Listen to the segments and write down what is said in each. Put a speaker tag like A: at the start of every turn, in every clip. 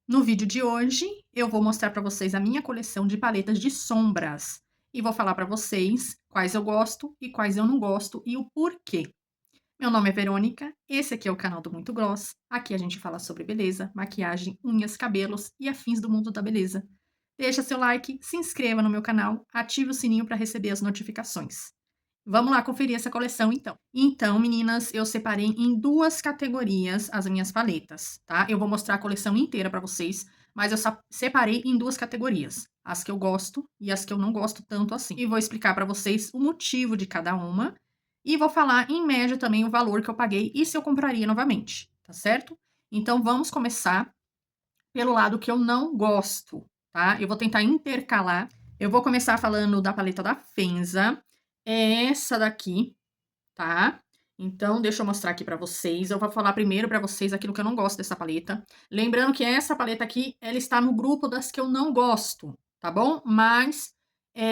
A: No vídeo de hoje, eu vou mostrar para vocês a minha coleção de paletas de sombras e vou falar para vocês quais eu gosto e quais eu não gosto e o porquê. Meu nome é Verônica, esse aqui é o canal do Muito Gloss. Aqui a gente fala sobre beleza, maquiagem, unhas, cabelos e afins do mundo da beleza. Deixa seu like, se inscreva no meu canal, ative o sininho para receber as notificações. Vamos lá conferir essa coleção, então. Então, meninas, eu separei em duas categorias as minhas paletas, tá? Eu vou mostrar a coleção inteira para vocês, mas eu separei em duas categorias. As que eu gosto e as que eu não gosto tanto assim. E vou explicar para vocês o motivo de cada uma. E vou falar, em média, também o valor que eu paguei e se eu compraria novamente, tá certo? Então, vamos começar pelo lado que eu não gosto, tá? Eu vou tentar intercalar. Eu vou começar falando da paleta da Fenza. É essa daqui, tá? Então, deixa eu mostrar aqui pra vocês. Eu vou falar primeiro pra vocês aquilo que eu não gosto dessa paleta. Lembrando que essa paleta aqui, ela está no grupo das que eu não gosto, tá bom? Mas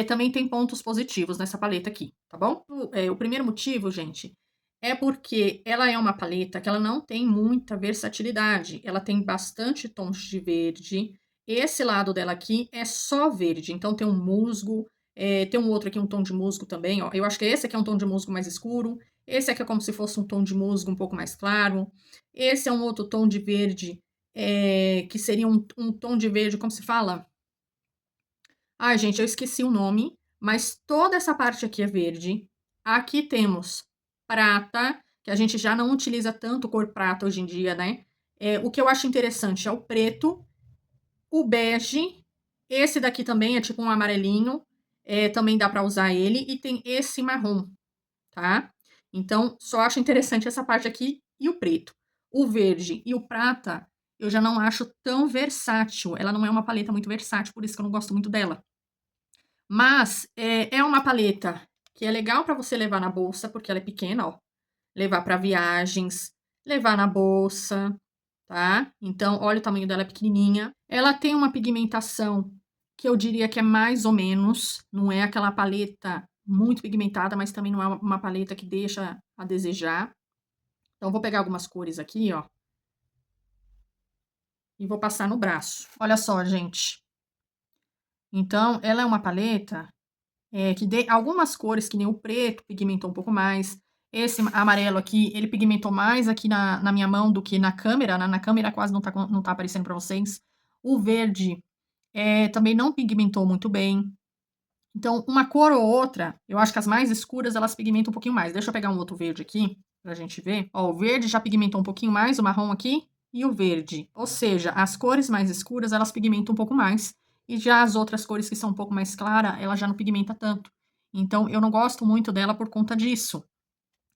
A: também tem pontos positivos nessa paleta aqui, tá bom? O primeiro motivo, gente, é porque ela é uma paleta que ela não tem muita versatilidade. Ela tem bastante tons de verde. Esse lado dela aqui é só verde, então tem um musgo, tem um outro aqui, um tom de musgo também, ó. Eu acho que esse aqui é um tom de musgo mais escuro. Esse aqui é como se fosse um tom de musgo um pouco mais claro. Esse é um outro tom de verde, que seria um tom de verde, como se fala? Ai, gente, eu esqueci o nome, mas toda essa parte aqui é verde. Aqui temos prata, que a gente já não utiliza tanto cor prata hoje em dia, né? O que eu acho interessante é o preto, o bege, esse daqui também é tipo um amarelinho, também dá pra usar ele, e tem esse marrom, tá? Então, só acho interessante essa parte aqui e o preto. O verde e o prata, eu já não acho tão versátil. Ela não é uma paleta muito versátil, por isso que eu não gosto muito dela. Mas é uma paleta que é legal para você levar na bolsa, porque ela é pequena, ó. Levar para viagens, levar na bolsa, tá? Então, olha o tamanho dela, é pequenininha. Ela tem uma pigmentação que eu diria que é mais ou menos, não é aquela paleta muito pigmentada, mas também não é uma paleta que deixa a desejar. Então, vou pegar algumas cores aqui, ó, e vou passar no braço. Olha só, gente. Então, ela é uma paleta que tem algumas cores, que nem o preto, pigmentou um pouco mais. Esse amarelo aqui, ele pigmentou mais aqui na minha mão do que na câmera, né? Na câmera quase não tá aparecendo pra vocês. O verde também não pigmentou muito bem. Então, uma cor ou outra, eu acho que as mais escuras, elas pigmentam um pouquinho mais. Deixa eu pegar um outro verde aqui, pra gente ver. Ó, o verde já pigmentou um pouquinho mais, o marrom aqui e o verde. Ou seja, as cores mais escuras, elas pigmentam um pouco mais. E já as outras cores que são um pouco mais claras, ela já não pigmenta tanto. Então, eu não gosto muito dela por conta disso.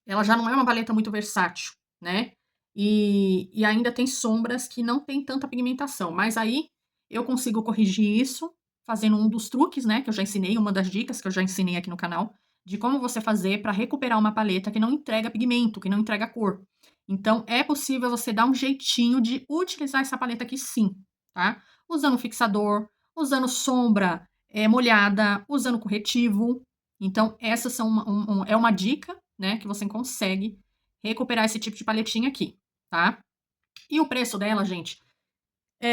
A: Ela já não é uma paleta muito versátil, né? E ainda tem sombras que não tem tanta pigmentação. Mas aí, eu consigo corrigir isso fazendo um dos truques, né, que eu já ensinei, uma das dicas que eu já ensinei aqui no canal, de como você fazer para recuperar uma paleta que não entrega pigmento, que não entrega cor. Então, é possível você dar um jeitinho de utilizar essa paleta aqui sim, tá? Usando fixador, usando sombra molhada, usando corretivo. Então, essas são é uma dica, né, que você consegue recuperar esse tipo de paletinha aqui, tá? E o preço dela, gente,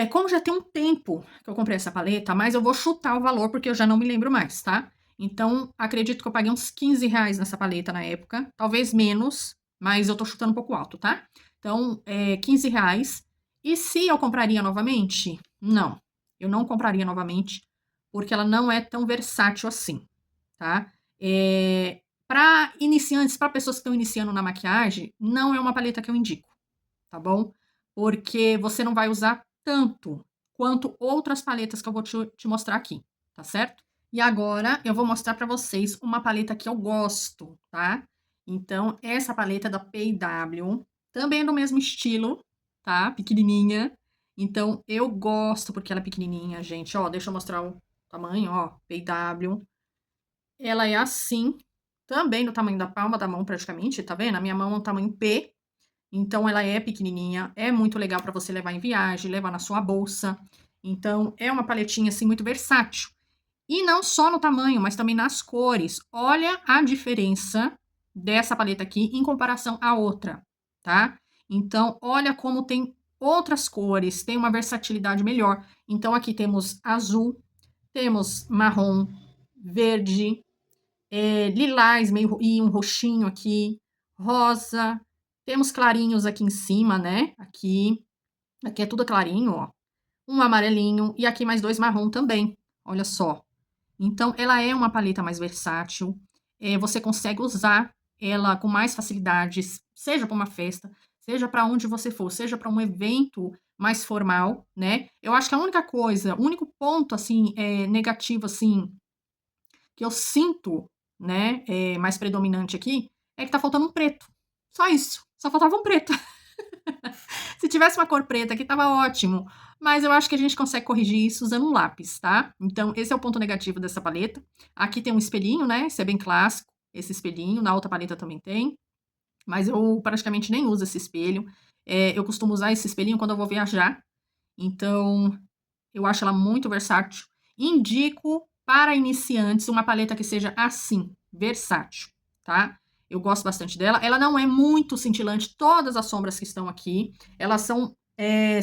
A: como já tem um tempo que eu comprei essa paleta, mas eu vou chutar o valor porque eu já não me lembro mais, tá? Então, acredito que eu paguei uns 15 reais nessa paleta na época, talvez menos, mas eu tô chutando um pouco alto, tá? Então, 15 reais. E se eu compraria novamente? Não, eu não compraria novamente, porque ela não é tão versátil assim, tá? Para iniciantes, para pessoas que estão iniciando na maquiagem, não é uma paleta que eu indico, tá bom? Porque você não vai usar tanto quanto outras paletas que eu vou te mostrar aqui, tá certo? E agora eu vou mostrar para vocês uma paleta que eu gosto, tá? Então, essa paleta é da P&W, também é do mesmo estilo, tá? Pequenininha. Então, eu gosto porque ela é pequenininha, gente. Ó, deixa eu mostrar o tamanho, ó. P&W. Ela é assim, também do tamanho da palma da mão praticamente, tá vendo? A minha mão é um tamanho P, então ela é pequenininha, é muito legal para você levar em viagem, levar na sua bolsa. Então é uma paletinha assim muito versátil. E não só no tamanho, mas também nas cores. Olha a diferença dessa paleta aqui em comparação à outra, tá? Então olha como tem outras cores, tem uma versatilidade melhor. Então, aqui temos azul, temos marrom, verde, lilás, meio e um roxinho aqui, rosa. Temos clarinhos aqui em cima, né? Aqui é tudo clarinho, ó. Um amarelinho e aqui mais 2 marrom também. Olha só. Então, ela é uma paleta mais versátil. Você consegue usar ela com mais facilidades, seja para uma festa, seja para onde você for, seja para um evento mais formal, né? Eu acho que a única coisa, o único ponto, assim, negativo, assim, que eu sinto, né, mais predominante aqui, é que tá faltando um preto. Só isso. Só faltava um preto. Se tivesse uma cor preta aqui, tava ótimo. Mas eu acho que a gente consegue corrigir isso usando um lápis, tá? Então, esse é o ponto negativo dessa paleta. Aqui tem um espelhinho, né? Esse é bem clássico, esse espelhinho. Na outra paleta também tem. Mas eu praticamente nem uso esse espelho. Eu costumo usar esse espelhinho quando eu vou viajar. Então, eu acho ela muito versátil. Indico para iniciantes uma paleta que seja assim, versátil, tá? Eu gosto bastante dela. Ela não é muito cintilante. Todas as sombras que estão aqui, elas são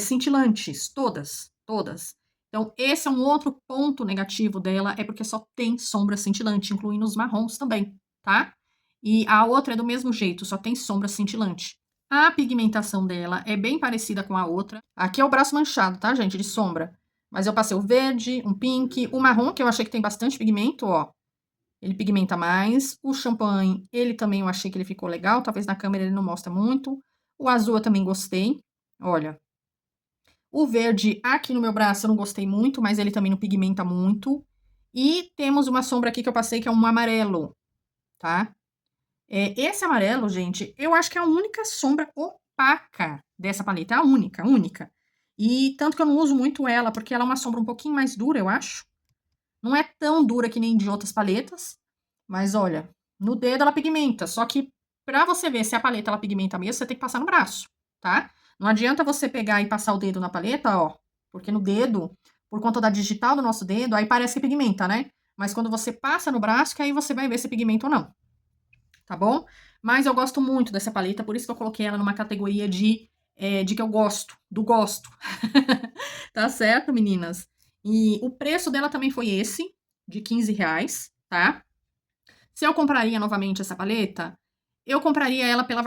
A: cintilantes, todas, todas. Então, esse é um outro ponto negativo dela, é porque só tem sombra cintilante, incluindo os marrons também, tá? E a outra é do mesmo jeito, só tem sombra cintilante. A pigmentação dela é bem parecida com a outra. Aqui é o braço manchado, tá, gente, de sombra. Mas eu passei o verde, um pink, o marrom, que eu achei que tem bastante pigmento, ó. Ele pigmenta mais. O champanhe, ele também eu achei que ele ficou legal. Talvez na câmera ele não mostra muito. O azul eu também gostei. Olha. O verde aqui no meu braço eu não gostei muito, mas ele também não pigmenta muito. E temos uma sombra aqui que eu passei, que é um amarelo, tá? Esse amarelo, gente, eu acho que é a única sombra opaca dessa paleta. É a única, única. E tanto que eu não uso muito ela, porque ela é uma sombra um pouquinho mais dura, eu acho. Não é tão dura que nem de outras paletas, mas olha, no dedo ela pigmenta, só que pra você ver se a paleta ela pigmenta mesmo, você tem que passar no braço, tá? Não adianta você pegar e passar o dedo na paleta, ó, porque no dedo, por conta da digital do nosso dedo, aí parece que pigmenta, né? Mas quando você passa no braço, que aí você vai ver se pigmenta ou não, tá bom? Mas eu gosto muito dessa paleta, por isso que eu coloquei ela numa categoria de que eu gosto, do gosto. Tá certo, meninas? E o preço dela também foi esse, de R$ 15, tá? Se eu compraria novamente essa paleta, eu compraria ela pela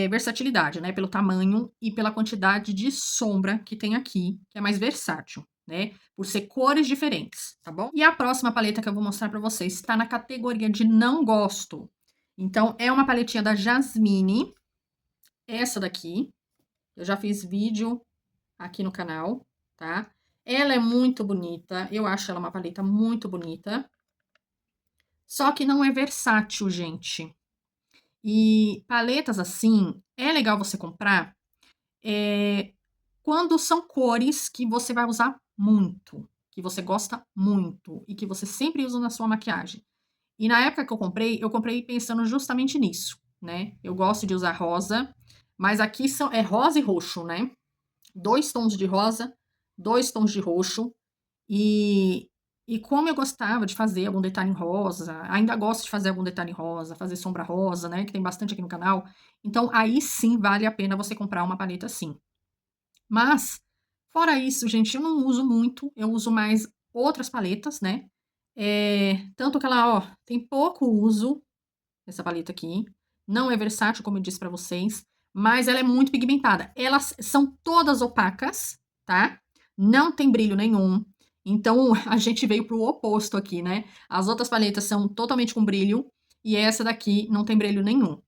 A: versatilidade, né? Pelo tamanho e pela quantidade de sombra que tem aqui, que é mais versátil, né? Por ser cores diferentes, tá bom? E a próxima paleta que eu vou mostrar pra vocês está na categoria de não gosto. Então, é uma paletinha da Jasmine, essa daqui. Eu já fiz vídeo aqui no canal, tá? Ela é muito bonita, eu acho ela uma paleta muito bonita. Só que não é versátil, gente. E paletas assim, é legal você comprar quando são cores que você vai usar muito, que você gosta muito e que você sempre usa na sua maquiagem. E na época que eu comprei pensando justamente nisso, né? Eu gosto de usar rosa, mas aqui é rosa e roxo, né? 2 tons de rosa, 2 tons de roxo. E, e como eu gostava de fazer algum detalhe em rosa, ainda gosto de fazer algum detalhe em rosa, fazer sombra rosa, né? Que tem bastante aqui no canal. Então, aí sim vale a pena você comprar uma paleta assim. Mas, fora isso, gente, eu não uso muito. Eu uso mais outras paletas, né? Tanto que ela, ó, tem pouco uso, essa paleta aqui. Não é versátil, como eu disse pra vocês. Mas ela é muito pigmentada. Elas são todas opacas, tá? Não tem brilho nenhum. Então, a gente veio pro oposto aqui, né? As outras paletas são totalmente com brilho. E essa daqui não tem brilho nenhum.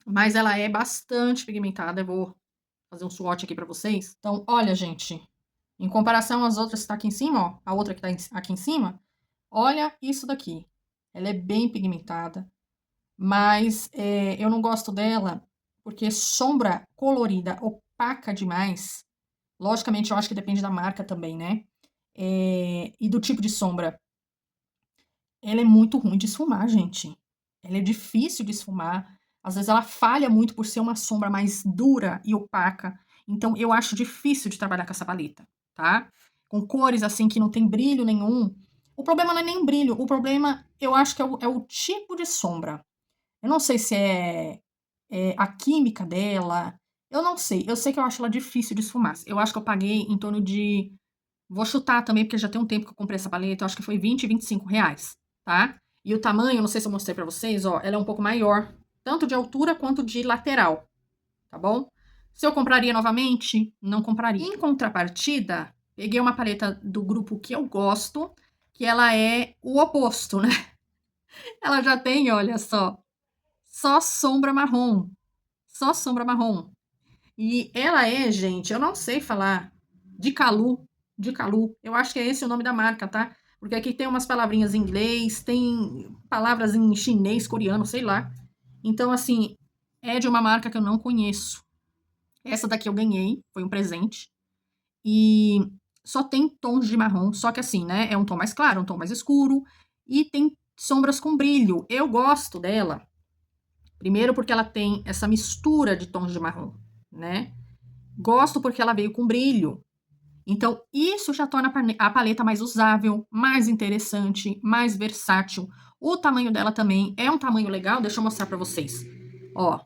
A: Mas ela é bastante pigmentada. Eu vou fazer um swatch aqui pra vocês. Então, olha, gente. Em comparação às outras que tá aqui em cima, ó. A outra que tá aqui em cima. Olha isso daqui. Ela é bem pigmentada. Mas eu não gosto dela porque sombra colorida, opaca demais. Logicamente, eu acho que depende da marca também, né? E do tipo de sombra. Ela é muito ruim de esfumar, gente. Ela é difícil de esfumar. Às vezes ela falha muito por ser uma sombra mais dura e opaca. Então, eu acho difícil de trabalhar com essa paleta, tá? Com cores assim que não tem brilho nenhum. O problema não é nem o brilho. O problema, eu acho que é o tipo de sombra. Eu não sei se é a química dela. Eu não sei, eu sei que eu acho ela difícil de esfumar. Eu acho que eu paguei em torno de, vou chutar também, porque já tem um tempo que eu comprei essa paleta, eu acho que foi 20, R$ 25, tá? E o tamanho, não sei se eu mostrei pra vocês, ó, ela é um pouco maior, tanto de altura quanto de lateral, tá bom? Se eu compraria novamente, não compraria. Em contrapartida, peguei uma paleta do grupo que eu gosto, que ela é o oposto, né? Ela já tem, olha só sombra marrom, só sombra marrom. E ela é, gente, eu não sei falar, de Calu, eu acho que é esse o nome da marca, tá? Porque aqui tem umas palavrinhas em inglês, tem palavras em chinês, coreano, sei lá. Então, assim, é de uma marca que eu não conheço. Essa daqui eu ganhei, foi um presente. E só tem tons de marrom, só que assim, né? É um tom mais claro, um tom mais escuro. E tem sombras com brilho. Eu gosto dela, primeiro porque ela tem essa mistura de tons de marrom, né? Gosto porque ela veio com brilho. Então, isso já torna a paleta mais usável, mais interessante, mais versátil. O tamanho dela também é um tamanho legal, deixa eu mostrar pra vocês. Ó,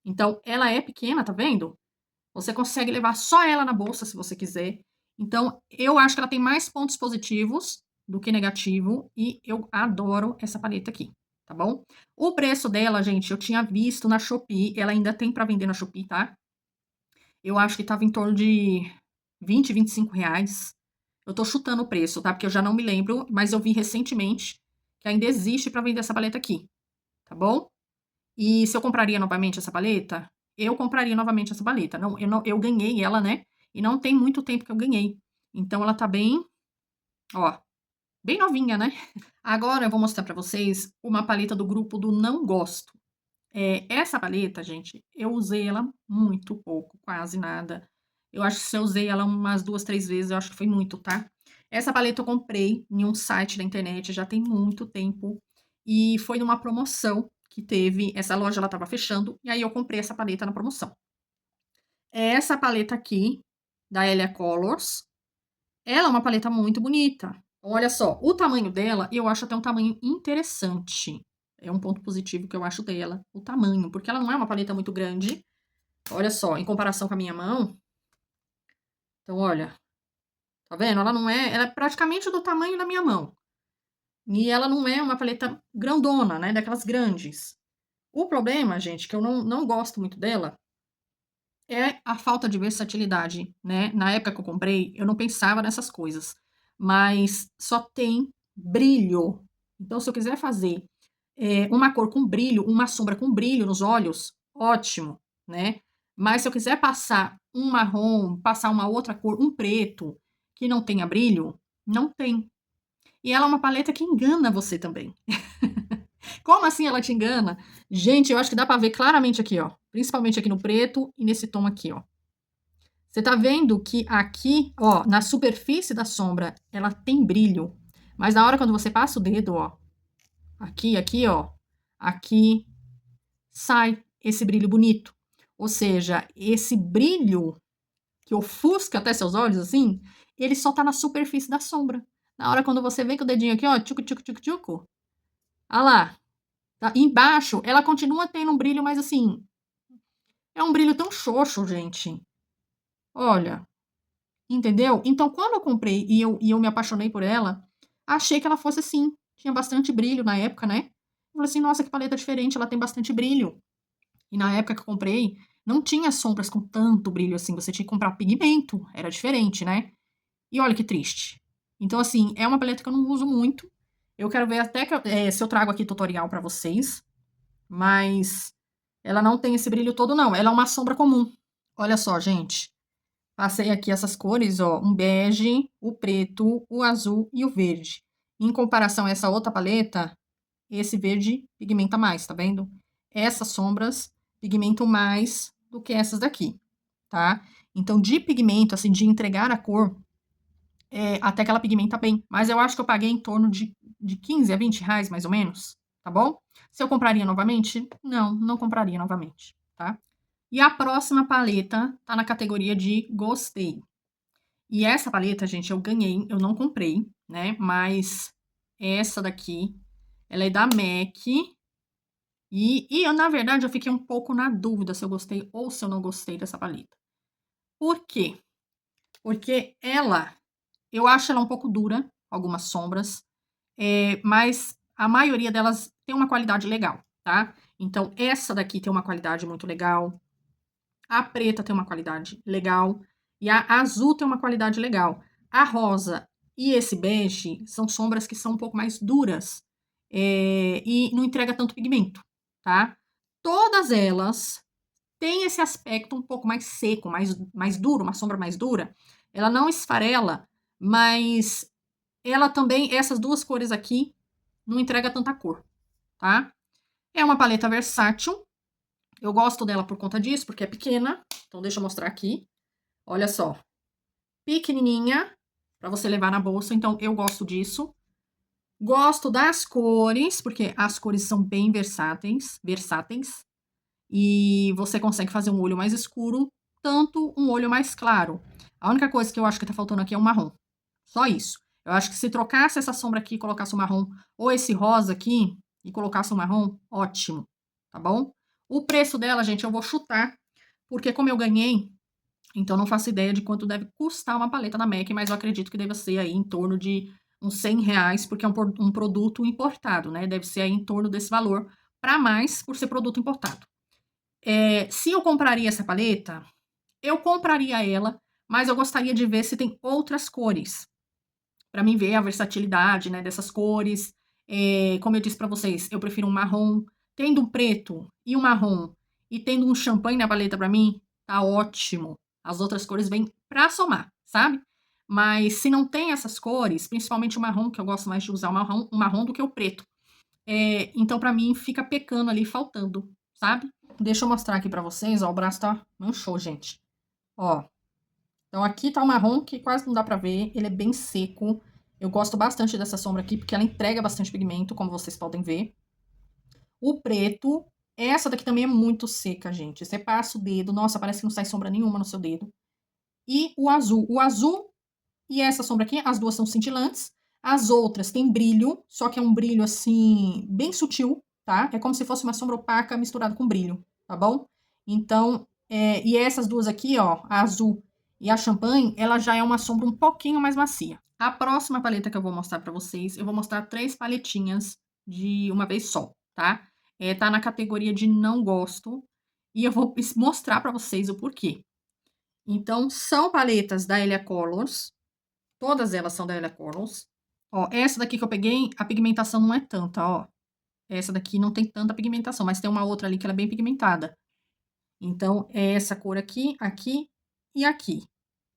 A: então ela é pequena, tá vendo? Você consegue levar só ela na bolsa se você quiser. Então, eu acho que ela tem mais pontos positivos do que negativo e eu adoro essa paleta aqui, tá bom? O preço dela, gente, eu tinha visto na Shopee, ela ainda tem pra vender na Shopee, tá? Eu acho que tava em torno de 20, R$ 25. Eu tô chutando o preço, tá? Porque eu já não me lembro, mas eu vi recentemente que ainda existe pra vender essa paleta aqui, tá bom? E se eu compraria novamente essa paleta, eu compraria novamente essa paleta. Não, eu ganhei ela, né? E não tem muito tempo que eu ganhei. Então ela tá bem, ó, bem novinha, né? Agora eu vou mostrar pra vocês uma paleta do grupo do não gosto. Essa paleta, gente, eu usei ela muito pouco, quase nada. Eu acho que se eu usei ela umas 2, 3 vezes, eu acho que foi muito, tá? Essa paleta eu comprei em um site da internet, já tem muito tempo. E foi numa promoção que teve. Essa loja ela estava fechando, e aí eu comprei essa paleta na promoção. É essa paleta aqui, da Elia Colors. Ela é uma paleta muito bonita. Olha só, o tamanho dela, eu acho até um tamanho interessante. É um ponto positivo que eu acho dela, o tamanho, porque ela não é uma paleta muito grande. Olha só, em comparação com a minha mão. Então, olha, tá vendo? Ela é praticamente do tamanho da minha mão. E ela não é uma paleta grandona, né? Daquelas grandes. O problema, gente, que eu não gosto muito dela, é a falta de versatilidade, né? Na época que eu comprei, eu não pensava nessas coisas. Mas só tem brilho. Então, se eu quiser fazer uma cor com brilho, uma sombra com brilho nos olhos, ótimo, né? Mas se eu quiser passar um marrom, passar uma outra cor, um preto, que não tenha brilho, não tem. E ela é uma paleta que engana você também. Como assim ela te engana? Gente, eu acho que dá pra ver claramente aqui, ó. Principalmente aqui no preto e nesse tom aqui, ó. Você tá vendo que aqui, ó, na superfície da sombra, ela tem brilho. Mas na hora quando você passa o dedo, ó, aqui, ó, aqui sai esse brilho bonito. Ou seja, esse brilho que ofusca até seus olhos, assim, ele só tá na superfície da sombra. Na hora quando você vem com o dedinho aqui, ó, tchucu, tchucu, tchucu, tchucu. Olha lá. Tá? Embaixo, ela continua tendo um brilho, mas assim, é um brilho tão xoxo, gente. Olha, entendeu? Então, quando eu comprei e eu me apaixonei por ela, achei que ela fosse assim. Tinha bastante brilho na época, né? Eu falei assim, nossa, que paleta diferente, ela tem bastante brilho. E na época que eu comprei, não tinha sombras com tanto brilho assim. Você tinha que comprar pigmento. Era diferente, né? E olha que triste. Então, assim, é uma paleta que eu não uso muito. Eu quero ver até se eu trago aqui tutorial pra vocês. Mas ela não tem esse brilho todo, não. Ela é uma sombra comum. Olha só, gente. Passei aqui essas cores, ó. Um bege, o preto, o azul e o verde. Em comparação a essa outra paleta, esse verde pigmenta mais, tá vendo? Essas sombras pigmentam mais do que essas daqui, tá? Então, de pigmento, assim, de entregar a cor, até que ela pigmenta bem. Mas eu acho que eu paguei em torno de 15 a R$ 20, mais ou menos, tá bom? Se eu compraria novamente? Não, não compraria novamente, tá? E a próxima paleta tá na categoria de gostei. E essa paleta, gente, eu ganhei, eu não comprei, né? Mas essa daqui, ela é da MAC. E eu, na verdade, eu fiquei um pouco na dúvida se eu gostei ou se eu não gostei dessa paleta. Por quê? Porque eu acho ela um pouco dura, algumas sombras, mas a maioria delas tem uma qualidade legal, tá? Então, essa daqui tem uma qualidade muito legal, a preta tem uma qualidade legal e a azul tem uma qualidade legal. A rosa e esse bege são sombras que são um pouco mais duras, e não entrega tanto pigmento, tá? Todas elas têm esse aspecto um pouco mais seco, mais duro, uma sombra mais dura. Ela não esfarela, mas ela também, essas duas cores aqui, não entrega tanta cor, tá? É uma paleta versátil. Eu gosto dela por conta disso, porque é pequena. Então, deixa eu mostrar aqui. Olha só. Pequenininha, para você levar na bolsa. Então, eu gosto disso. Gosto das cores, porque as cores são bem versáteis. E você consegue fazer um olho mais escuro, tanto um olho mais claro. A única coisa que eu acho que tá faltando aqui é um marrom. Só isso. Eu acho que se trocasse essa sombra aqui e colocasse o marrom, ou esse rosa aqui e colocasse o marrom, ótimo, tá bom? O preço dela, gente, eu vou chutar, porque como eu ganhei, então não faço ideia de quanto deve custar uma paleta da MAC, mas eu acredito que deve ser aí em torno de uns R$ 100, porque é um produto importado, né? Deve ser aí em torno desse valor, para mais por ser produto importado. Se eu compraria essa paleta, eu compraria ela, mas eu gostaria de ver se tem outras cores, para mim ver a versatilidade, né, dessas cores. Como eu disse para vocês, eu prefiro um marrom. Tendo um preto e um marrom e tendo um champanhe na paleta para mim, tá ótimo. As outras cores vêm para somar, sabe? Mas se não tem essas cores, principalmente o marrom, que eu gosto mais de usar o marrom do que o preto. Então, para mim, fica pecando ali, faltando, sabe? Deixa eu mostrar aqui para vocês, ó, o braço tá manchou, gente. Ó, então aqui tá o marrom que quase não dá pra ver, ele é bem seco. Eu gosto bastante dessa sombra aqui porque ela entrega bastante pigmento, como vocês podem ver. O preto, essa daqui também é muito seca, gente. Você passa o dedo, nossa, parece que não sai sombra nenhuma no seu dedo. E o azul e essa sombra aqui, as duas são cintilantes. As outras têm brilho, só que é um brilho assim, bem sutil, tá? É como se fosse uma sombra opaca misturada com brilho, tá bom? Então, e essas duas aqui, ó, a azul e a champanhe, ela já é uma sombra um pouquinho mais macia. A próxima paleta que eu vou mostrar pra vocês, eu vou mostrar 3 paletinhas de uma vez só, tá? Tá na categoria de não gosto, e eu vou mostrar pra vocês o porquê. Então, são paletas da Elia Colors, todas elas são da Elia Colors. Ó, essa daqui que eu peguei, a pigmentação não é tanta, ó. Essa daqui não tem tanta pigmentação, mas tem uma outra ali que ela é bem pigmentada. Então, é essa cor aqui, aqui e aqui,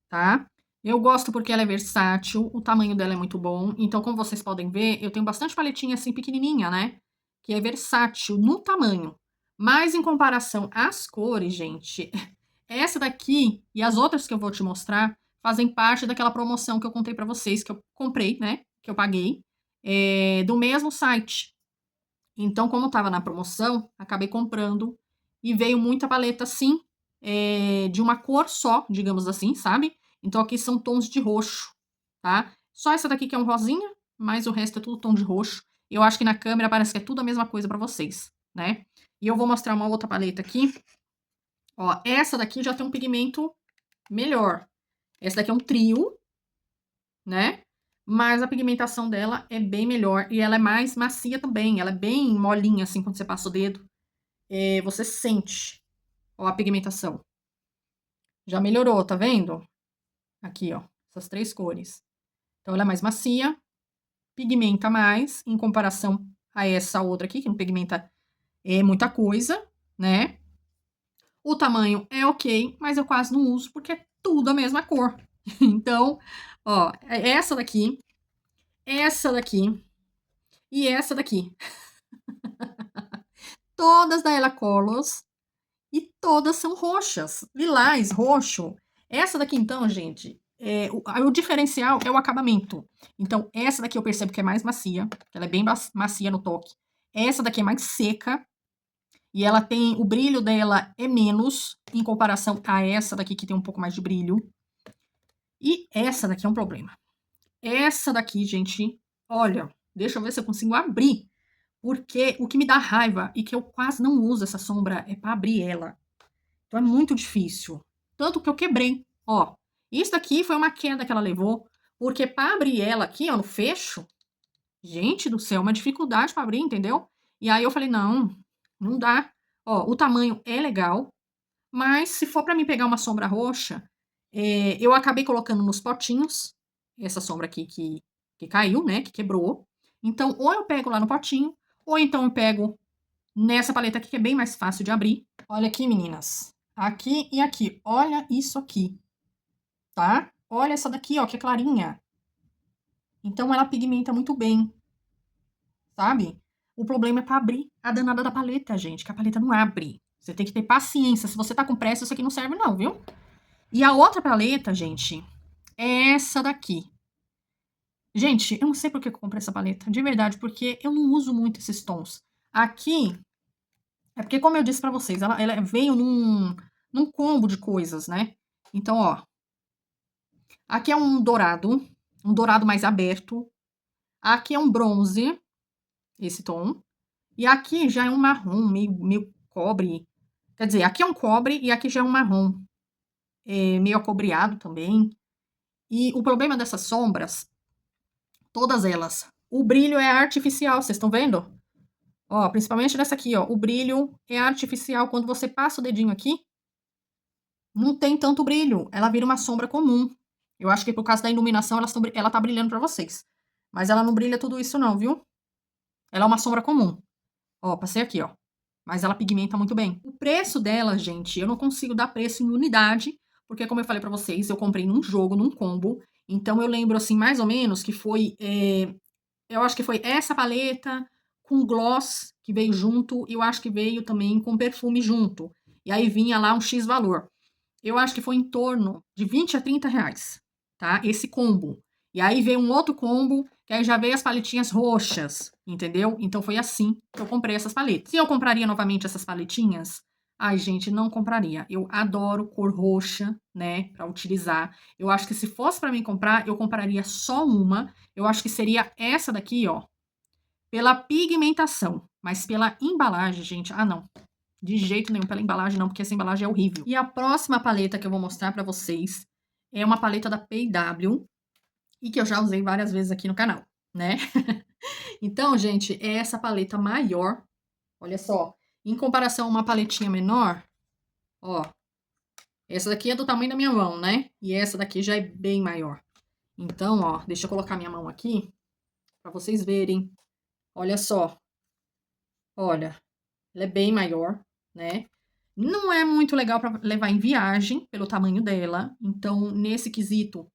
A: tá? Eu gosto porque ela é versátil, o tamanho dela é muito bom. Então, como vocês podem ver, eu tenho bastante paletinha assim pequenininha, né? Que é versátil no tamanho. Mas em comparação às cores, gente, essa daqui e as outras que eu vou te mostrar fazem parte daquela promoção que eu contei pra vocês, que eu comprei, né? Que eu paguei, do mesmo site. Então, como estava na promoção, acabei comprando e veio muita paleta assim, de uma cor só, digamos assim, sabe? Então, aqui são tons de roxo, tá? Só essa daqui que é um rosinha, mas o resto é tudo tom de roxo. Eu acho que na câmera parece que é tudo a mesma coisa pra vocês, né? E eu vou mostrar uma outra paleta aqui. Ó, essa daqui já tem um pigmento melhor. Essa daqui é um trio, né? Mas a pigmentação dela é bem melhor e ela é mais macia também. Ela é bem molinha, assim, quando você passa o dedo. Você sente, ó, a pigmentação. Já melhorou, tá vendo? Aqui, ó, essas 3 cores. Então, ela é mais macia, pigmenta mais, em comparação a essa outra aqui, que não pigmenta muita coisa, né? O tamanho é ok, mas eu quase não uso porque é tudo a mesma cor. Então, ó, essa daqui e essa daqui. Todas da Ella Colors e todas são roxas, lilás, roxo. Essa daqui, então, gente, o diferencial é o acabamento. Então, essa daqui eu percebo que é mais macia, ela é bem macia no toque. Essa daqui é mais seca e ela tem, o brilho dela é menos em comparação a essa daqui que tem um pouco mais de brilho. E essa daqui é um problema. Essa daqui, gente, olha, deixa eu ver se eu consigo abrir. Porque o que me dá raiva e que eu quase não uso essa sombra é pra abrir ela. Então é muito difícil. Tanto que eu quebrei. Ó, isso daqui foi uma queda que ela levou, porque pra abrir ela aqui, ó, no fecho, gente do céu, uma dificuldade pra abrir, entendeu? E aí eu falei, não, não dá. Ó, o tamanho é legal, mas se for pra mim pegar uma sombra roxa, eu acabei colocando nos potinhos, essa sombra aqui que caiu, né, que quebrou. Então, ou eu pego lá no potinho, ou então eu pego nessa paleta aqui, que é bem mais fácil de abrir. Olha aqui, meninas. Aqui e aqui. Olha isso aqui, tá? Olha essa daqui, ó, que é clarinha. Então, ela pigmenta muito bem, sabe? O problema é pra abrir a danada da paleta, gente, que a paleta não abre. Você tem que ter paciência. Se você tá com pressa, isso aqui não serve não, viu? E a outra paleta, gente, é essa daqui. Gente, eu não sei por que eu comprei essa paleta, de verdade, porque eu não uso muito esses tons. Aqui, é porque, como eu disse pra vocês, ela veio num combo de coisas, né? Então, ó, aqui é um dourado mais aberto. Aqui é um bronze, esse tom. E aqui já é um marrom, meio cobre. Quer dizer, aqui é um cobre e aqui já é um marrom, meio acobreado também. E o problema dessas sombras, todas elas, o brilho é artificial, vocês estão vendo? Ó, principalmente dessa aqui, ó, o brilho é artificial. Quando você passa o dedinho aqui, não tem tanto brilho, ela vira uma sombra comum. Eu acho que por causa da iluminação ela tá brilhando pra vocês. Mas ela não brilha tudo isso não, viu? Ela é uma sombra comum. Ó, passei aqui, ó. Mas ela pigmenta muito bem. O preço dela, gente, eu não consigo dar preço em unidade, porque como eu falei pra vocês, eu comprei num jogo, num combo. Então eu lembro, assim, mais ou menos que foi... eu acho que foi essa paleta com gloss que veio junto, e eu acho que veio também com perfume junto. E aí vinha lá um X valor. Eu acho que foi em torno de 20 a 30 reais, tá? Esse combo. E aí veio um outro combo, que aí já veio as paletinhas roxas, entendeu? Então foi assim que eu comprei essas paletas. Se eu compraria novamente essas paletinhas, ai, gente, não compraria. Eu adoro cor roxa, né, pra utilizar. Eu acho que se fosse pra mim comprar, eu compraria só uma. Eu acho que seria essa daqui, ó, pela pigmentação. Mas pela embalagem, gente, ah, não. De jeito nenhum pela embalagem não, porque essa embalagem é horrível. E a próxima paleta que eu vou mostrar pra vocês é uma paleta da P&W e que eu já usei várias vezes aqui no canal, né? Então, gente, é essa paleta maior, olha só, em comparação a uma paletinha menor, ó, essa daqui é do tamanho da minha mão, né? E essa daqui já é bem maior. Então, ó, deixa eu colocar minha mão aqui pra vocês verem. Olha só, olha, ela é bem maior, né? Não é muito legal para levar em viagem, pelo tamanho dela. Então, nesse quesito,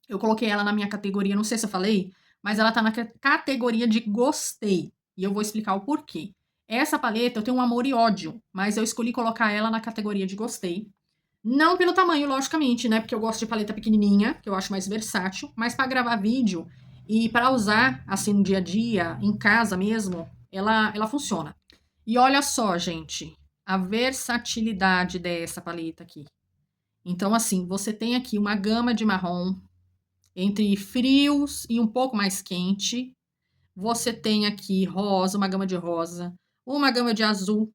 A: eu coloquei ela na minha categoria, não sei se eu falei, mas ela tá na categoria de gostei. E eu vou explicar o porquê. Essa paleta eu tenho um amor e ódio, mas eu escolhi colocar ela na categoria de gostei. Não pelo tamanho, logicamente, né? Porque eu gosto de paleta pequenininha, que eu acho mais versátil, mas para gravar vídeo e para usar assim no dia a dia, em casa mesmo, ela funciona. E olha só, gente, a versatilidade dessa paleta aqui. Então, assim, você tem aqui uma gama de marrom entre frios e um pouco mais quente. Você tem aqui rosa, uma gama de rosa, uma gama de azul,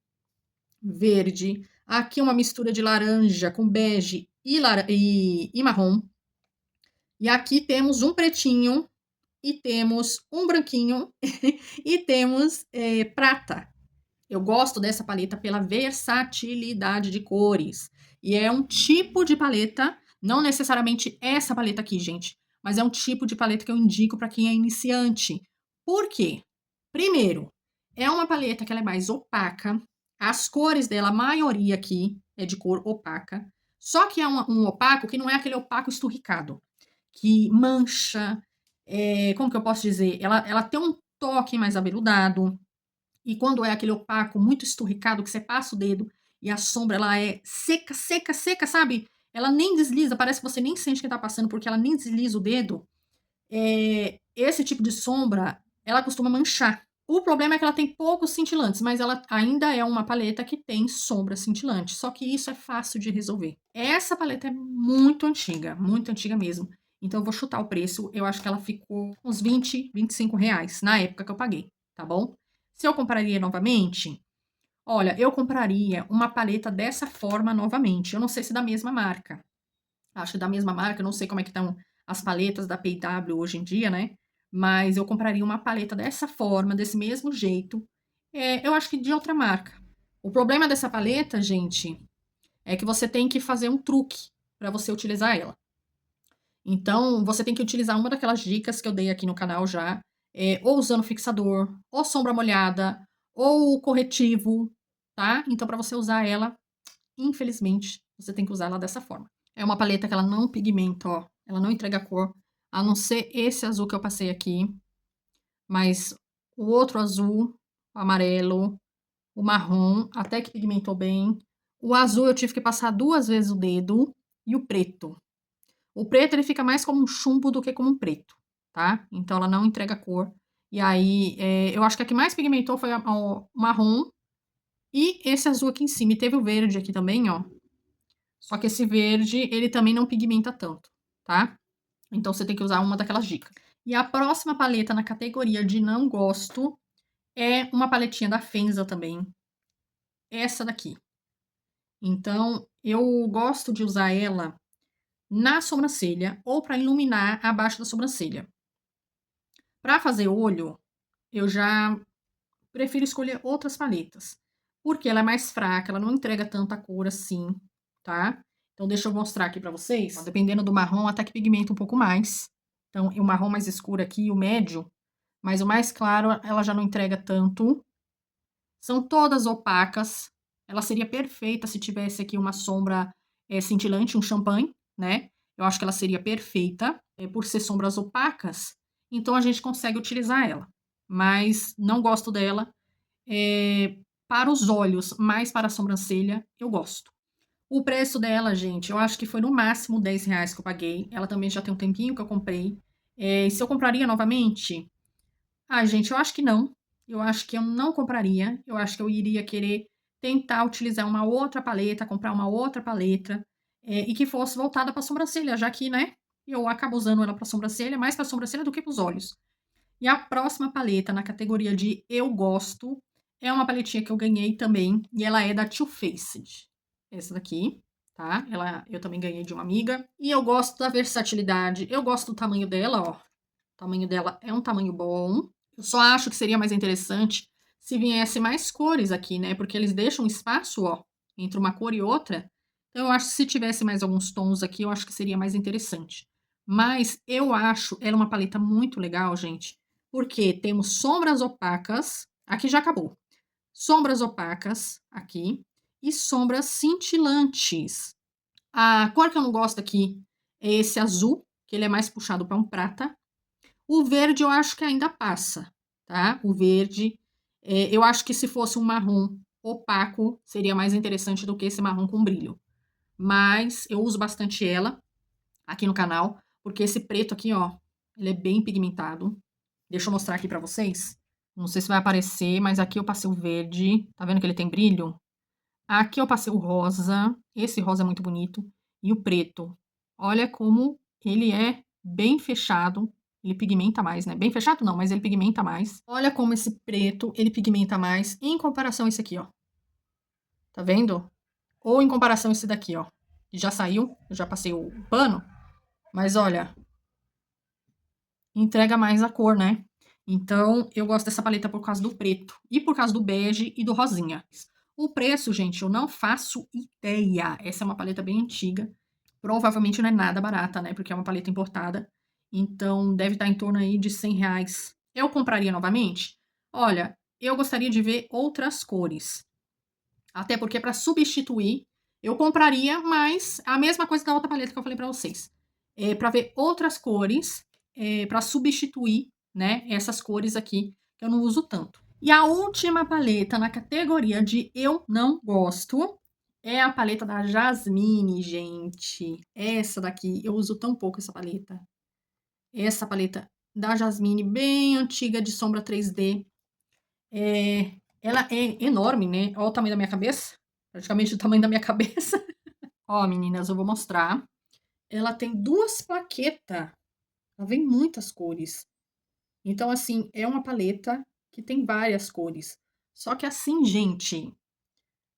A: verde. Aqui uma mistura de laranja com bege e marrom. E aqui temos um pretinho e temos um branquinho e temos prata. Eu gosto dessa paleta pela versatilidade de cores. E é um tipo de paleta, não necessariamente essa paleta aqui, gente, mas é um tipo de paleta que eu indico para quem é iniciante. Por quê? Primeiro, é uma paleta que ela é mais opaca. As cores dela, a maioria aqui é de cor opaca. Só que é um opaco que não é aquele opaco esturricado, que mancha. Como que eu posso dizer? Ela tem um toque mais aveludado. E quando é aquele opaco muito esturricado, que você passa o dedo e a sombra ela é seca, seca, seca, sabe? Ela nem desliza, parece que você nem sente que tá passando, porque ela nem desliza o dedo. Esse tipo de sombra, ela costuma manchar. O problema é que ela tem poucos cintilantes, mas ela ainda é uma paleta que tem sombra cintilante. Só que isso é fácil de resolver. Essa paleta é muito antiga mesmo. Então eu vou chutar o preço. Eu acho que ela ficou uns 20, 25 reais na época que eu paguei, tá bom? Se eu compraria novamente? Olha, eu compraria uma paleta dessa forma novamente. Eu não sei se da mesma marca. Acho que da mesma marca, eu não sei como é que estão as paletas da P&W hoje em dia, né? Mas eu compraria uma paleta dessa forma, desse mesmo jeito. Eu acho que de outra marca. O problema dessa paleta, gente, é que você tem que fazer um truque para você utilizar ela. Então, você tem que utilizar uma daquelas dicas que eu dei aqui no canal já, ou usando fixador, ou sombra molhada, ou corretivo, tá? Então, para você usar ela, infelizmente, você tem que usar ela dessa forma. É uma paleta que ela não pigmenta, ó, ela não entrega cor, a não ser esse azul que eu passei aqui, mas o outro azul, o amarelo, o marrom, até que pigmentou bem. O azul eu tive que passar 2 vezes o dedo, e o preto. O preto ele fica mais como um chumbo do que como um preto, tá? Então ela não entrega cor. E aí, eu acho que a que mais pigmentou foi o marrom e esse azul aqui em cima. E teve o verde aqui também, ó. Só que esse verde, ele também não pigmenta tanto, tá? Então você tem que usar uma daquelas dicas. E a próxima paleta na categoria de não gosto é uma paletinha da Fenza também. Essa daqui. Então, eu gosto de usar ela na sobrancelha ou para iluminar abaixo da sobrancelha. Para fazer olho, eu já prefiro escolher outras paletas, porque ela é mais fraca, ela não entrega tanta cor assim, tá? Então deixa eu mostrar aqui para vocês. Ó, dependendo do marrom, até que pigmenta um pouco mais. Então, o marrom mais escuro aqui e o médio, mas o mais claro, ela já não entrega tanto. São todas opacas. Ela seria perfeita se tivesse aqui uma sombra cintilante, um champanhe, né? Eu acho que ela seria perfeita. Por ser sombras opacas, então a gente consegue utilizar ela. Mas não gosto dela para os olhos, mas para a sobrancelha, eu gosto. O preço dela, gente, eu acho que foi no máximo R$ 10 que eu paguei. Ela também já tem um tempinho que eu comprei. Se eu compraria novamente? Ah, gente, eu acho que não. Eu acho que eu não compraria. Eu acho que eu iria querer tentar utilizar uma outra paleta, comprar uma outra paleta, e que fosse voltada para sobrancelha, já que, né, eu acabo usando ela para sobrancelha, mais para sobrancelha do que para os olhos. E a próxima paleta na categoria de eu gosto é uma paletinha que eu ganhei também, e ela é da Too Faced. Essa daqui, tá? Eu também ganhei de uma amiga. E eu gosto da versatilidade, eu gosto do tamanho dela, ó. O tamanho dela é um tamanho bom. Eu só acho que seria mais interessante se viesse mais cores aqui, né? Porque eles deixam espaço, ó, entre uma cor e outra. Então, eu acho que se tivesse mais alguns tons aqui, eu acho que seria mais interessante. Mas eu acho ela uma paleta muito legal, gente, porque temos sombras opacas. Aqui já acabou. Sombras opacas aqui e sombras cintilantes. A cor que eu não gosto aqui é esse azul, que ele é mais puxado para um prata. O verde eu acho que ainda passa, tá? O verde, eu acho que se fosse um marrom opaco, seria mais interessante do que esse marrom com brilho. Mas eu uso bastante ela aqui no canal, porque esse preto aqui, ó, ele é bem pigmentado. Deixa eu mostrar aqui pra vocês. Não sei se vai aparecer, mas aqui eu passei o verde. Tá vendo que ele tem brilho? Aqui eu passei o rosa. Esse rosa é muito bonito. E o preto. Olha como ele é bem fechado. Ele pigmenta mais, né? Bem fechado não, mas ele pigmenta mais. Olha como esse preto, ele pigmenta mais em comparação a esse aqui, ó. Tá vendo? Ou em comparação a esse daqui, ó. Que já saiu, eu já passei o pano. Mas olha, entrega mais a cor, né? Então, eu gosto dessa paleta por causa do preto. E por causa do bege e do rosinha. O preço, gente, eu não faço ideia. Essa é uma paleta bem antiga. Provavelmente não é nada barata, né? Porque é uma paleta importada. Então, deve estar em torno aí de R$ 100. Eu compraria novamente? Olha, eu gostaria de ver outras cores. Até porque para substituir, eu compraria mais a mesma coisa da outra paleta que eu falei para vocês. Para ver outras cores, para substituir, né, essas cores aqui que eu não uso tanto. E a última paleta na categoria de eu não gosto é a paleta da Jasmine, gente. Essa daqui, eu uso tão pouco essa paleta. Essa paleta da Jasmine, bem antiga, de sombra 3D. Ela é enorme, né? Olha o tamanho da minha cabeça. Praticamente o tamanho da minha cabeça. Ó, meninas, eu vou mostrar. Ela tem 2 plaquetas. Ela vem muitas cores. Então, assim, é uma paleta que tem várias cores. Só que assim, gente,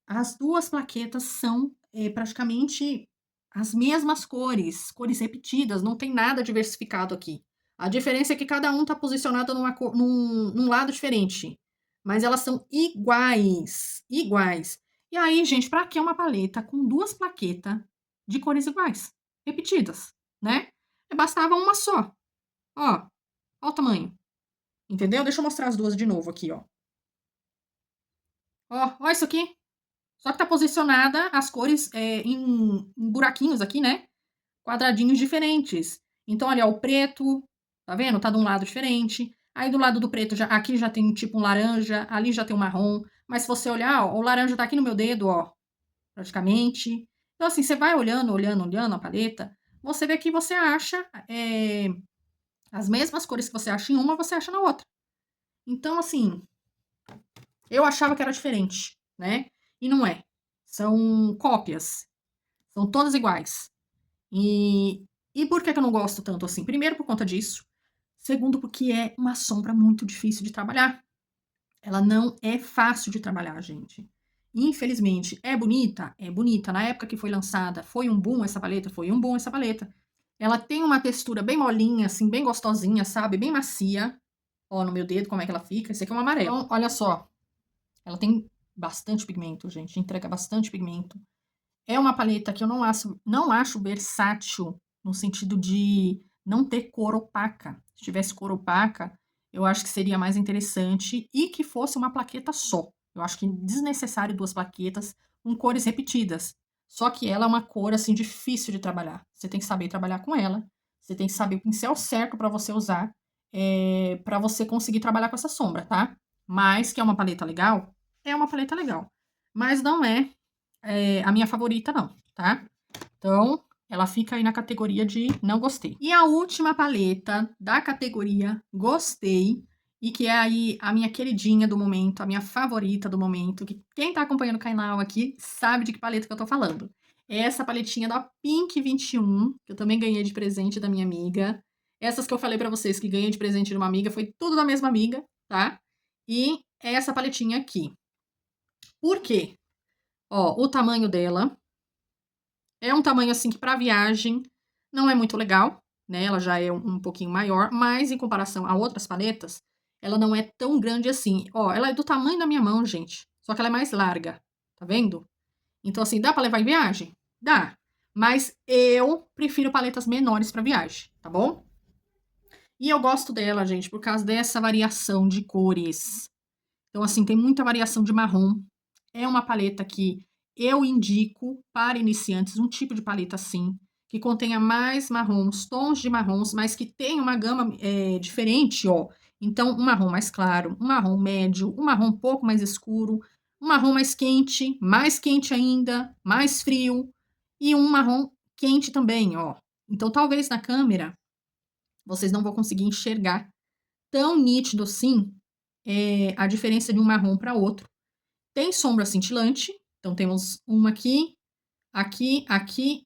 A: as duas plaquetas são praticamente as mesmas cores, cores repetidas, não tem nada diversificado aqui. A diferença é que cada um está posicionado num lado diferente, mas elas são iguais, iguais. E aí, gente, para que uma paleta com duas plaquetas de cores iguais, repetidas, né? Bastava uma só. Ó o tamanho, entendeu? Deixa eu mostrar as duas de novo aqui, ó. Ó isso aqui. Só que tá posicionada as cores em buraquinhos aqui, né? Quadradinhos diferentes. Então, olha, o preto, tá vendo? Tá de um lado diferente. Aí do lado do preto, aqui já tem tipo um laranja, ali já tem um marrom. Mas se você olhar, ó, o laranja tá aqui no meu dedo, ó, praticamente. Então, assim, você vai olhando, olhando, olhando a paleta, você vê que você acha as mesmas cores que você acha em uma, você acha na outra. Então, assim, eu achava que era diferente, né? E não é. São cópias. São todas iguais. E por que eu não gosto tanto assim? Primeiro, por conta disso. Segundo, porque é uma sombra muito difícil de trabalhar. Ela não é fácil de trabalhar, gente. Infelizmente, é bonita? É bonita. Na época que foi lançada, foi um boom essa paleta? Foi um boom essa paleta. Ela tem uma textura bem molinha, assim, bem gostosinha, sabe? Bem macia. Ó, no meu dedo, como é que ela fica. Esse aqui é um amarelo. Então, olha só. Ela tem bastante pigmento, gente. Entrega bastante pigmento. É uma paleta que eu não acho versátil no sentido de não ter cor opaca. Se tivesse cor opaca, eu acho que seria mais interessante e que fosse uma plaqueta só. Eu acho que é desnecessário duas plaquetas com cores repetidas. Só que ela é uma cor assim difícil de trabalhar. Você tem que saber trabalhar com ela. Você tem que saber o pincel certo para você usar, para você conseguir trabalhar com essa sombra, tá? Mas que é uma paleta legal, é uma paleta legal. Mas não é a minha favorita, não, tá? Então, ela fica aí na categoria de não gostei. E a última paleta da categoria gostei, e que é aí a minha queridinha do momento, a minha favorita do momento, que quem tá acompanhando o canal aqui sabe de que paleta que eu tô falando. É essa paletinha da Pink 21, que eu também ganhei de presente da minha amiga. Essas que eu falei pra vocês que ganhei de presente de uma amiga, foi tudo da mesma amiga, tá? E é essa paletinha aqui. Por quê? Ó, o tamanho dela é um tamanho assim que para viagem não é muito legal, né? Ela já é um pouquinho maior, mas em comparação a outras paletas, ela não é tão grande assim. Ó, ela é do tamanho da minha mão, gente. Só que ela é mais larga, tá vendo? Então, assim, dá para levar em viagem? Dá. Mas eu prefiro paletas menores para viagem, tá bom? E eu gosto dela, gente, por causa dessa variação de cores. Então, assim, tem muita variação de marrom. É uma paleta que eu indico para iniciantes, um tipo de paleta assim, que contenha mais marrons, tons de marrons, mas que tenha uma gama diferente, ó. Então, um marrom mais claro, um marrom médio, um marrom um pouco mais escuro, um marrom mais quente ainda, mais frio, e um marrom quente também, ó. Então, talvez na câmera vocês não vão conseguir enxergar tão nítido assim a diferença de um marrom para outro. Tem sombra cintilante, então temos uma aqui, aqui, aqui,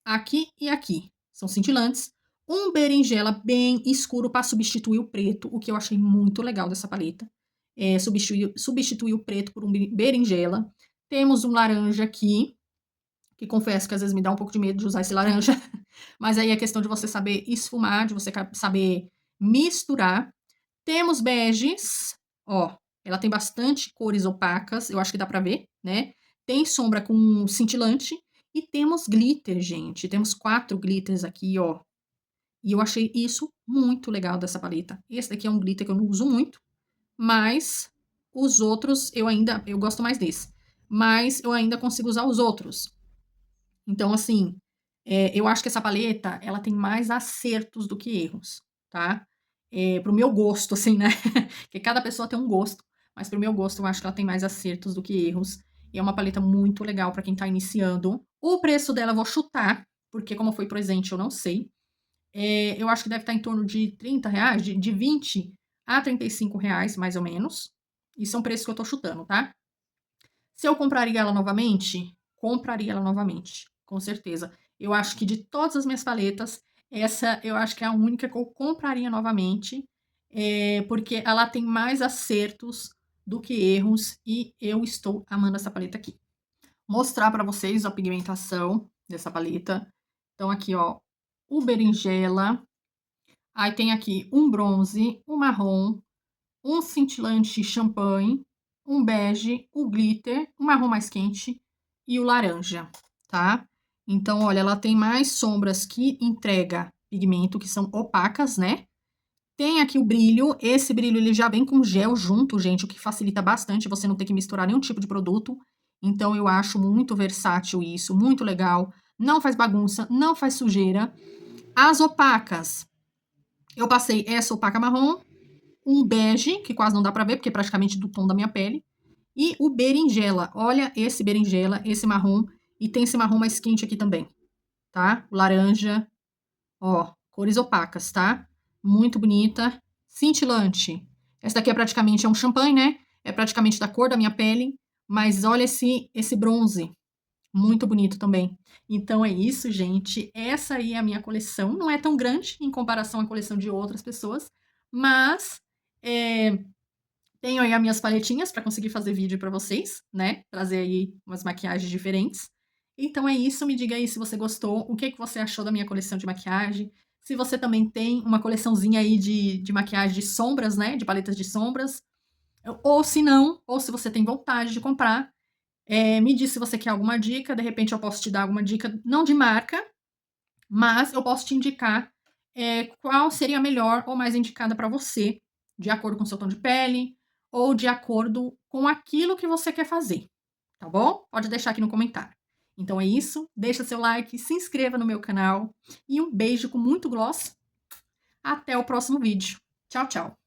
A: aqui e aqui. São cintilantes. Um berinjela bem escuro para substituir o preto, o que eu achei muito legal dessa paleta. Substituir o preto por um berinjela. Temos um laranja aqui, que confesso que às vezes me dá um pouco de medo de usar esse laranja, mas aí é questão de você saber esfumar, de você saber misturar. Temos beges, ó, ela tem bastante cores opacas, eu acho que dá pra ver, né? Tem sombra com cintilante e temos glitter, gente. Temos 4 glitters aqui, ó. E eu achei isso muito legal dessa paleta. Esse daqui é um glitter que eu não uso muito, mas os outros eu gosto mais desse. Mas eu ainda consigo usar os outros. Então, assim, eu acho que essa paleta, ela tem mais acertos do que erros, tá? Pro meu gosto, assim, né? Porque cada pessoa tem um gosto, mas pro meu gosto eu acho que ela tem mais acertos do que erros. E é uma paleta muito legal pra quem tá iniciando. O preço dela eu vou chutar, porque como foi presente eu não sei. Eu acho que deve estar em torno de R$ 30, de 20 a R$ 35, mais ou menos. Isso é um preço que eu tô chutando, tá? Se eu compraria ela novamente, compraria ela novamente, com certeza. Eu acho que de todas as minhas paletas, essa eu acho que é a única que eu compraria novamente. porque ela tem mais acertos do que erros e eu estou amando essa paleta aqui. Mostrar para vocês a pigmentação dessa paleta. Então aqui, ó, o berinjela, aí tem aqui um bronze, um marrom, um cintilante champanhe, um bege, o glitter, um marrom mais quente e o laranja, tá? Então, olha, ela tem mais sombras que entrega pigmento, que são opacas, né? Tem aqui o brilho, esse brilho ele já vem com gel junto, gente, o que facilita bastante você não ter que misturar nenhum tipo de produto. Então, eu acho muito versátil isso, muito legal. Não faz bagunça, não faz sujeira. As opacas, eu passei essa opaca marrom, um bege, que quase não dá pra ver, porque é praticamente do tom da minha pele, e o berinjela. Olha esse berinjela, esse marrom, e tem esse marrom mais quente aqui também, tá? O laranja, ó, cores opacas, tá? Muito bonita, cintilante. Essa daqui é praticamente um champanhe, né? É praticamente da cor da minha pele, mas olha esse bronze, muito bonito também. Então é isso, gente. Essa aí é a minha coleção. Não é tão grande em comparação à coleção de outras pessoas, mas é, tenho aí as minhas paletinhas para conseguir fazer vídeo para vocês, né? Trazer aí umas maquiagens diferentes. Então é isso, me diga aí se você gostou, o que que você achou da minha coleção de maquiagem. Se você também tem uma coleçãozinha aí de maquiagem de sombras, né? De paletas de sombras. Ou se não, ou se você tem vontade de comprar, me diz se você quer alguma dica. De repente eu posso te dar alguma dica, não de marca, mas eu posso te indicar qual seria a melhor ou mais indicada para você, de acordo com o seu tom de pele ou de acordo com aquilo que você quer fazer, tá bom? Pode deixar aqui no comentário. Então é isso, deixa seu like, se inscreva no meu canal e um beijo com muito gloss. Até o próximo vídeo. Tchau, tchau!